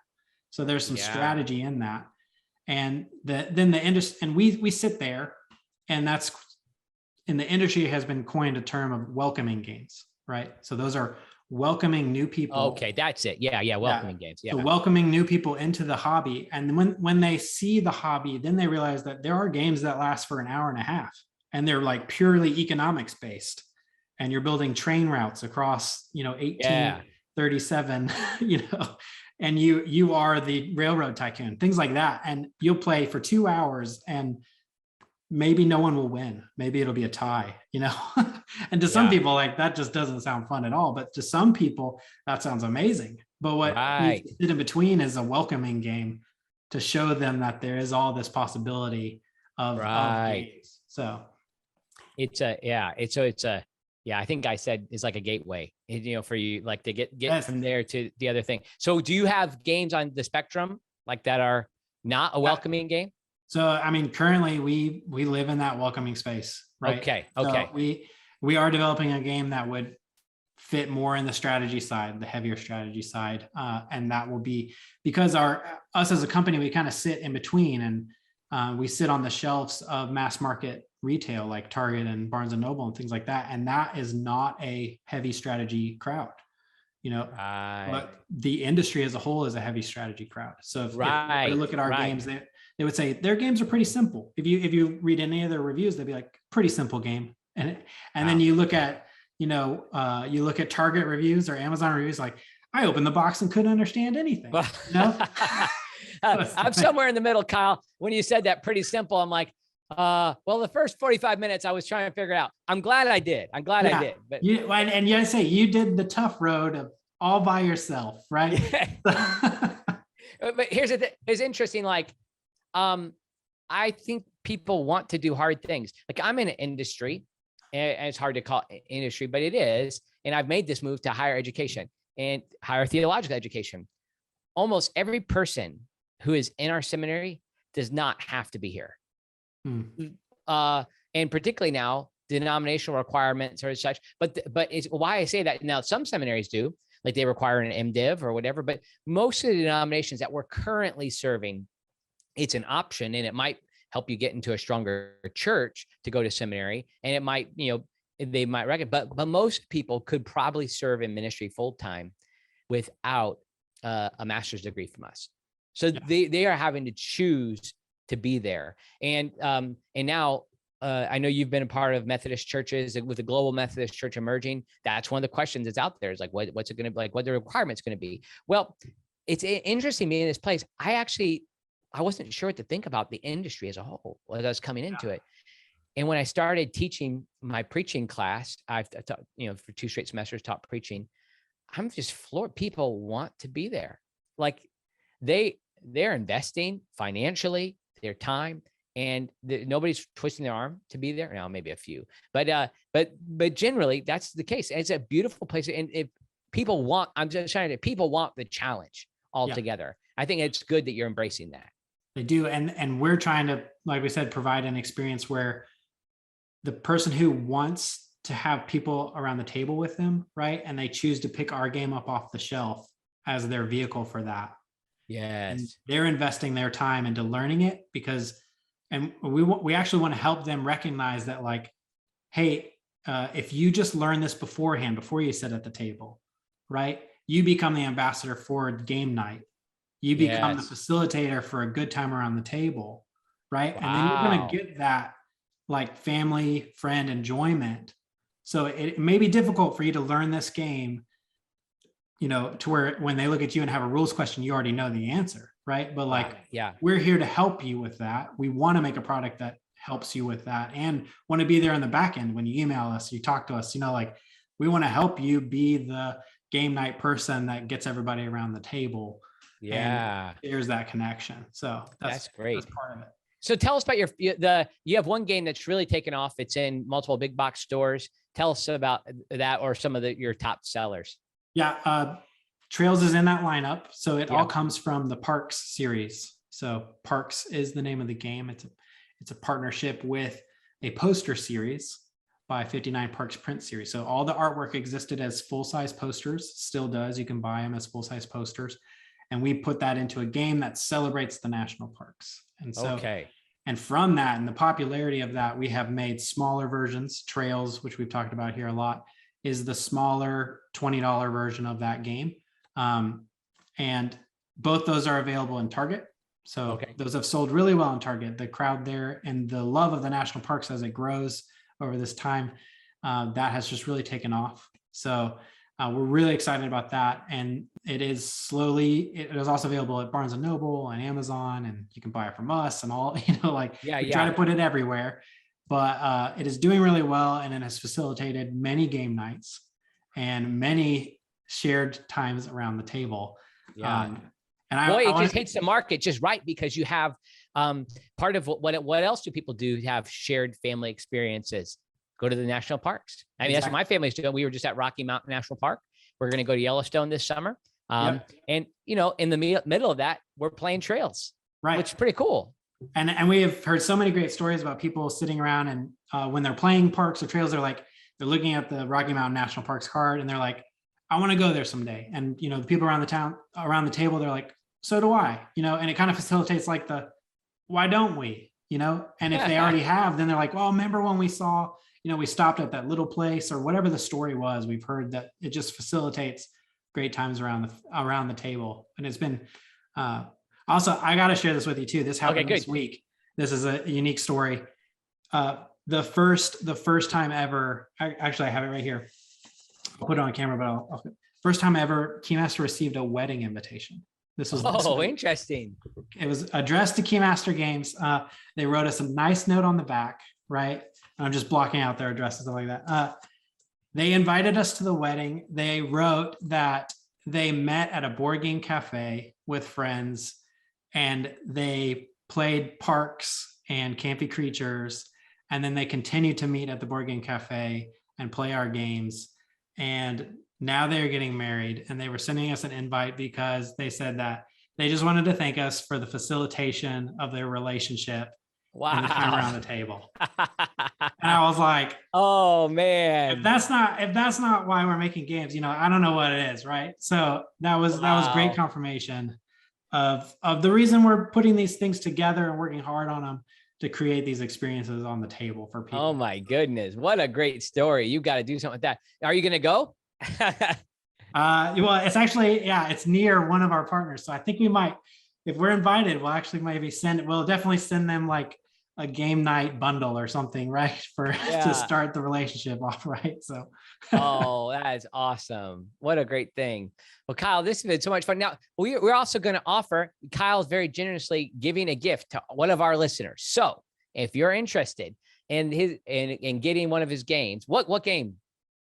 Speaker 2: So there's some strategy in that. And then the industry, and we sit there, and that's in the industry has been coined a term of welcoming games, right? So those are welcoming new people.
Speaker 1: Okay, that's it. Yeah, welcoming games. Yeah.
Speaker 2: So welcoming new people into the hobby. And when they see the hobby, then they realize that there are games that last for an hour and a half, and they're like purely economics based. And you're building train routes across, 1837, and you are the railroad tycoon, things like that. And you'll play for 2 hours, and maybe no one will win. Maybe it'll be a tie, and to some people, like, that just doesn't sound fun at all. But to some people, that sounds amazing. But what needs to sit in between is a welcoming game to show them that there is all this possibility of games. So
Speaker 1: I think I said it's like a gateway, for you, like to get from there to the other thing. So do you have games on the spectrum like that are not a welcoming game?
Speaker 2: So, I mean, currently we live in that welcoming space, right?
Speaker 1: Okay.
Speaker 2: So we are developing a game that would fit more in the strategy side, the heavier strategy side. And that will be because us as a company, we kind of sit in between, and we sit on the shelves of mass market retail like Target and Barnes and Noble and things like that. And that is not a heavy strategy crowd, but the industry as a whole is a heavy strategy crowd. So if you look at our games, they would say their games are pretty simple. If you read any of their reviews, they'd be like, pretty simple game. And then you look at, Target reviews or Amazon reviews, like, I opened the box and couldn't understand anything.
Speaker 1: I'm somewhere in the middle, Kyle. When you said that pretty simple, I'm like, well, the first 45 minutes I was trying to figure it out. I'm glad I did. I did. But
Speaker 2: and you say you did the tough road of all by yourself, right?
Speaker 1: But here's the thing. It's interesting. Like, I think people want to do hard things. Like, I'm in an industry, and it's hard to call industry, but it is. And I've made this move to higher education and higher theological education. Almost every person who is in our seminary does not have to be here. And particularly now, denominational requirements or such. But it's why I say that now. Some seminaries do, like they require an MDiv or whatever. But most of the denominations that we're currently serving, it's an option, and it might help you get into a stronger church to go to seminary, and it might, they might recommend. But most people could probably serve in ministry full time without a master's degree from us. So they are having to choose to be there. And now I know you've been a part of Methodist churches with the Global Methodist Church emerging. That's one of the questions that's out there is like, what's it going to be like? What the requirements going to be? Well, it's interesting being in this place. I wasn't sure what to think about the industry as a whole as I was coming into it. And when I started teaching my preaching class, I've taught, for 2 straight semesters taught preaching. I'm just floored. People want to be there. Like they're investing financially, their time, and nobody's twisting their arm to be there. Now, maybe a few, but generally that's the case. And it's a beautiful place. And if I'm just trying to, people want the challenge altogether. Yeah. I think it's good that you're embracing that.
Speaker 2: They do. And we're trying to, like we said, provide an experience where the person who wants to have people around the table with them, right? And they choose to pick our game up off the shelf as their vehicle for that.
Speaker 1: Yes.
Speaker 2: And they're investing their time into learning it and we actually want to help them recognize that, like, hey, if you just learn this beforehand, before you sit at the table, right? You become the ambassador for game night. You become the facilitator for a good time around the table, right? Wow. And then you're going to get that like family, friend enjoyment. So it may be difficult for you to learn this game, you know, to where when they look at you and have a rules question, you already know the answer, right? But like, we're here to help you with that. We want to make a product that helps you with that and want to be there on the back end. When you email us, you talk to us, you know, like we want to help you be the game night person that gets everybody around the table. Yeah. And there's that connection. So
Speaker 1: that's great.
Speaker 2: That's part of it.
Speaker 1: So tell us about you have one game that's really taken off. It's in multiple big box stores. Tell us about that or some of your top sellers.
Speaker 2: Yeah. Trails is in that lineup. So it all comes from the Parks series. So Parks is the name of the game. It's a partnership with a poster series by 59 Parks print series. So all the artwork existed as full-size posters, still does. You can buy them as full-size posters. And we put that into a game that celebrates the national parks. And so, and from that and the popularity of that, we have made smaller versions. Trails, which we've talked about here a lot, is the smaller $20 version of that game. And both those are available in Target. So those have sold really well in Target. The crowd there and the love of the national parks as it grows over this time, that has just really taken off. So we're really excited about that. And it is also available at Barnes & Noble and Amazon, and you can buy it from us and all, you know, like we try to put it everywhere, but it is doing really well. And it has facilitated many game nights and many shared times around the table.
Speaker 1: And it just hits the market just right, because you have part of what else do people do? Have shared family experiences. Go to the national parks. I mean, that's what my family's doing. We were just at Rocky Mountain National Park. We're going to go to Yellowstone this summer. And, you know, in the middle of that, we're playing trails, which is pretty cool.
Speaker 2: And we have heard so many great stories about people sitting around and when they're playing parks or trails, they're looking at the Rocky Mountain National Parks card and they're like, I want to go there someday. And, you know, the people around the table, they're like, so do I, you know, and it kind of facilitates like why don't we, you know? And if they already have, then they're like, well, remember when we saw, you know, we stopped at that little place or whatever the story was. We've heard that it just facilitates great times around the table. And it's been, also, I got to share this with you too. This happened this week. This is a unique story. The first time ever, actually I have it right here. I'll put it on camera, but first time ever Keymaster received a wedding invitation. This was
Speaker 1: interesting.
Speaker 2: It was addressed to Keymaster Games. They wrote us a nice note on the back, right? I'm just blocking out their addresses and like that. They invited us to the wedding. They wrote that they met at a board game cafe with friends and they played Parks and Campy Creatures. And then they continued to meet at the board game cafe and play our games. And now they're getting married, and they were sending us an invite because they said that they just wanted to thank us for the facilitation of their relationship. Wow. And the time around the table. And I was like,
Speaker 1: oh man,
Speaker 2: if that's not why we're making games, you know, I don't know what it is. Right. So that was great confirmation of the reason we're putting these things together and working hard on them to create these experiences on the table for people.
Speaker 1: Oh my goodness. What a great story. You got to do something with that. Are you going to go?
Speaker 2: Well, it's actually, it's near one of our partners. So I think we might, if we're invited, we'll actually maybe we'll definitely send them like a game night bundle or something, right? To start the relationship off, right? So.
Speaker 1: Oh, that is awesome. What a great thing. Well, Kyle, this has been so much fun. Now, we're also going to offer, Kyle's very generously giving a gift to one of our listeners. So if you're interested in getting one of his games, what game?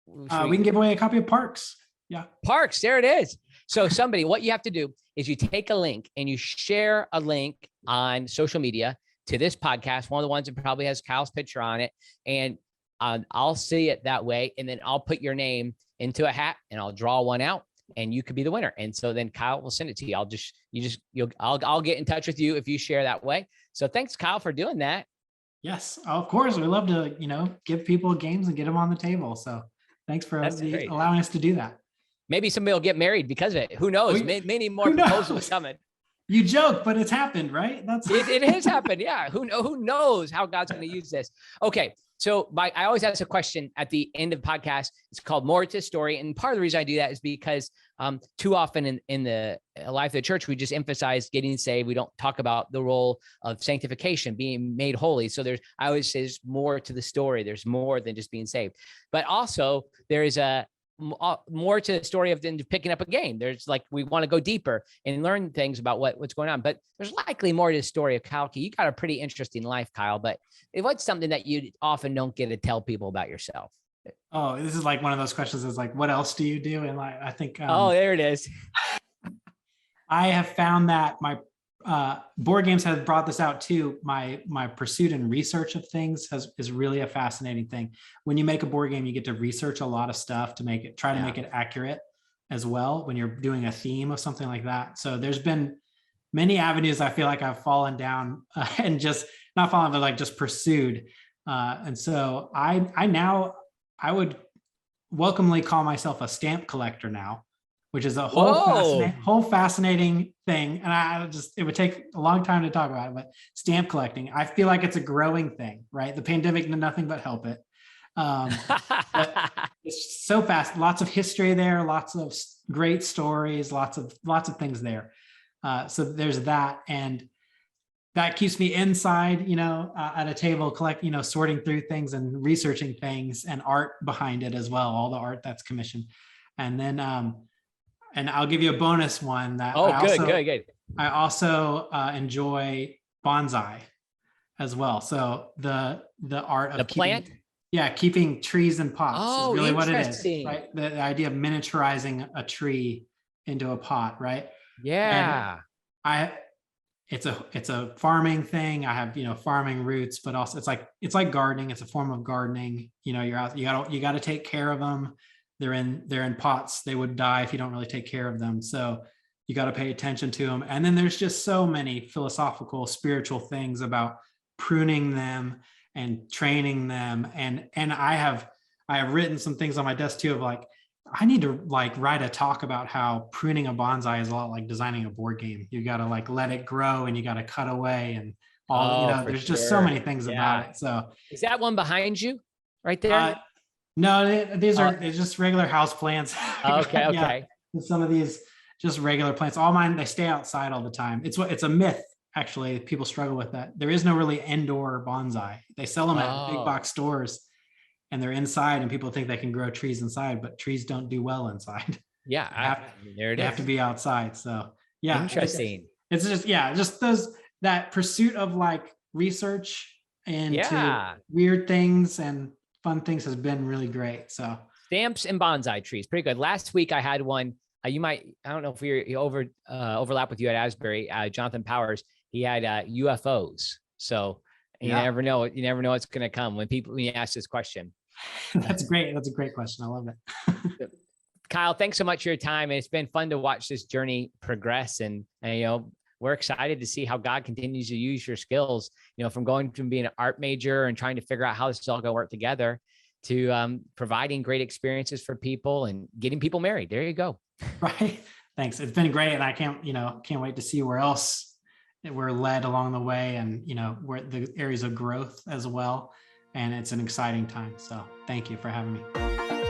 Speaker 2: We can give away a copy of Parks. Yeah.
Speaker 1: Parks, there it is. So what you have to do is you take a link and you share a link on social media to this podcast, one of the ones that probably has Kyle's picture on it. And I'll see it that way. And then I'll put your name into a hat and I'll draw one out and you could be the winner. And so then Kyle will send it to you. I'll get in touch with you if you share that way. So thanks, Kyle, for doing that.
Speaker 2: Yes, of course. We love to, give people games and get them on the table. So thanks for allowing us to do that.
Speaker 1: Maybe somebody will get married because of it. Who knows? Many more proposals coming.
Speaker 2: You joke, but it's happened, right?
Speaker 1: It has happened. Yeah. Who knows how God's going to use this? Okay. So I always ask a question at the end of the podcast. It's called More to Story. And part of the reason I do that is because too often in the life of the church, we just emphasize getting saved. We don't talk about the role of sanctification, being made holy. So I always say there's more to the story. There's more than just being saved. But also there is more to the story of than picking up a game. There's we want to go deeper and learn things about what's going on, but there's likely more to the story of Kyle. You got a pretty interesting life, Kyle, but what's something that you often don't get to tell people about yourself?
Speaker 2: Oh, this is one of those questions is what else do you do? And I think,
Speaker 1: oh, there it is.
Speaker 2: I have found that my board games have brought this out too. My pursuit and research of things is really a fascinating thing. When you make a board game, you get to research a lot of stuff to make it accurate as well when you're doing a theme of something like that. So there's been many avenues I feel like I've fallen down and just not fallen, but just pursued. And so I would welcomely call myself a stamp collector now, which is a whole fascinating thing. And it would take a long time to talk about it, but stamp collecting, I feel like it's a growing thing, right? The pandemic did nothing but help it. But it's so fast, lots of history there, lots of great stories, lots of things there. So there's that. And that keeps me inside, at a table, sorting through things and researching things and art behind it as well. All the art that's commissioned. And then, and I'll give you a bonus one that good. I also enjoy bonsai as well. So the art of
Speaker 1: plant.
Speaker 2: Keeping trees in pots is really what it is.
Speaker 1: Right?
Speaker 2: The idea of miniaturizing a tree into a pot, right?
Speaker 1: Yeah.
Speaker 2: And it's a farming thing. I have, farming roots, but also it's like gardening. It's a form of gardening. You're out, you got to take care of them. They're in pots. They would die if you don't really take care of them. So you got to pay attention to them. And then there's just so many philosophical, spiritual things about pruning them and training them. And I have written some things on my desk too of I need to write a talk about how pruning a bonsai is a lot like designing a board game. You got to let it grow and you got to cut away and all, there's just so many things about it. So
Speaker 1: is that one behind you right there?
Speaker 2: No, these are just regular house plants.
Speaker 1: Okay.
Speaker 2: Yeah. And some of these just regular plants. All mine, they stay outside all the time. It's a myth, actually. People struggle with that. There is no really indoor bonsai. They sell them at big box stores and they're inside and people think they can grow trees inside, but trees don't do well inside.
Speaker 1: Yeah.
Speaker 2: They have to be outside. So yeah.
Speaker 1: Interesting.
Speaker 2: It's just that pursuit of research into weird things and fun things has been really great. So
Speaker 1: stamps and bonsai trees, pretty good. Last week I had one. I don't know if we overlap with you at Asbury. Jonathan Powers, he had UFOs. So you never know. You never know what's going to come when you ask this question.
Speaker 2: That's great. That's a great question. I love it.
Speaker 1: Kyle, thanks so much for your time. It's been fun to watch this journey progress, and we're excited to see how God continues to use your skills, from going from being an art major and trying to figure out how this is all going to work together to providing great experiences for people and getting people married. There you go.
Speaker 2: Right. Thanks. It's been great. And I can't wait to see where else we're led along the way and, where the areas of growth as well. And it's an exciting time. So thank you for having me.